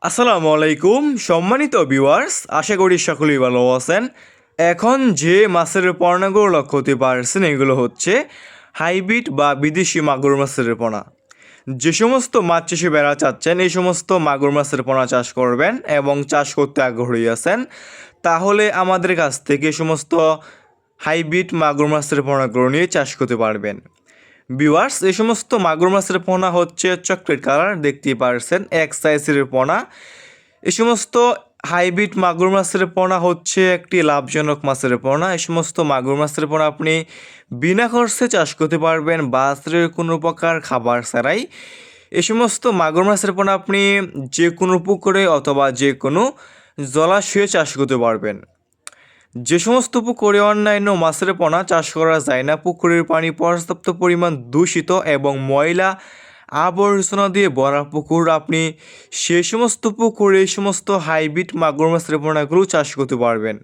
আসসালামু আলাইকুম সম্মানিত ভিউয়ার্স, আশা করি সকলেই ভালো আছেন। এখন যে মাছের পোনাগুলো লক্ষ্য করতে পারছেন এগুলো হচ্ছে হাইব্রিড বা বিদেশি মাগুর মাছের পোনা। যে সমস্ত মাছ চাষি বেড়া চাচ্ছেন এই সমস্ত মাগুর মাছের পোনা চাষ করবেন এবং চাষ করতে আগ্রহী আছেন, তাহলে আমাদের কাছ থেকে সমস্ত হাইব্রিড মাগুর মাছের পোনাগুলো নিয়ে চাষ করতে পারবেন। ভিউয়ার্স, এই সমস্ত মাগুর মাছের পোনা হচ্ছে চকলেট কালার, দেখতেই পারছেন এক সাইজের পোনা। এই সমস্ত হাইব্রিড মাগুর মাছের পোনা হচ্ছে একটি লাভজনক মাছের পোনা। এই সমস্ত মাগুর মাছের পোনা আপনি বিনা খরচে চাষ করতে পারবেন বাজারের কোনো প্রকার খাবার ছাড়াই। এই সমস্ত মাগুর মাছের পোনা আপনি যে কোনো পুকুরে অথবা যে কোনো জলাশয়ে চাষ করতে পারবেন। যে সমস্ত পুকুরে অন্যান্য মাছের পোনা চাষ করা যায় না, পুকুরের পানি পর্যাপ্ত পরিমাণ দূষিত এবং ময়লা আবর্জনা দিয়ে ভরা পুকুর, আপনি সেই সমস্ত পুকুরে এই সমস্ত হাইব্রিড মাগুর মাছের পোনাগুলো চাষ করতে পারবেন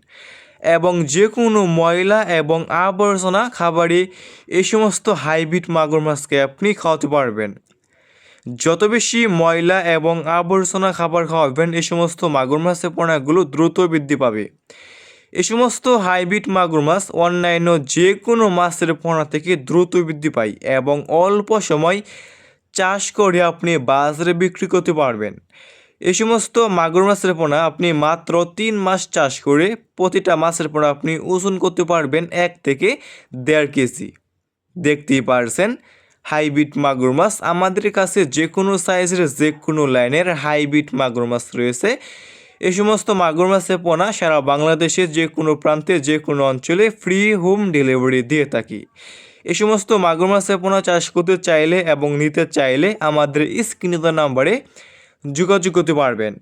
এবং যে কোনো ময়লা এবং আবর্জনা খাবারে এই সমস্ত হাইব্রিড মাগুর মাছকে আপনি খাওয়াতে পারবেন। যত বেশি ময়লা এবং আবর্জনা খাবার খাওয়াবেন এই সমস্ত মাগুর মাছের পোনাগুলো দ্রুত বৃদ্ধি পাবে। এই সমস্ত হাইব্রিড মাগুর মাছ অন্যান্য যে কোনো মাছের পোনা থেকে দ্রুত বৃদ্ধি পায় এবং অল্প সময় চাষ করে আপনি বাজারে বিক্রি করতে পারবেন। এই সমস্ত মাগুর মাছের পোনা আপনি মাত্র 3 মাস চাষ করে প্রতিটা মাছের পোনা আপনি ওজন করতে পারবেন 1 থেকে 1.5 কেজি। দেখতেই পারছেন হাইব্রিড মাগুর মাছ, আমাদের কাছে যে কোনো সাইজের যে কোনো লাইনের হাইব্রিড মাগুর মাছ রয়েছে। এই সমস্ত মাগুর মাছের পোনা সারা বাংলাদেশে যে কোনো প্রান্তে যে কোনো অঞ্চলে ফ্রি হোম ডেলিভারি দিয়ে থাকি। এই সমস্ত মাগুর মাছের পোনা চাষ করতে চাইলে এবং নিতে চাইলে আমাদের স্ক্রিনে দেওয়া নাম্বারে যোগাযোগ করতে পারবেন।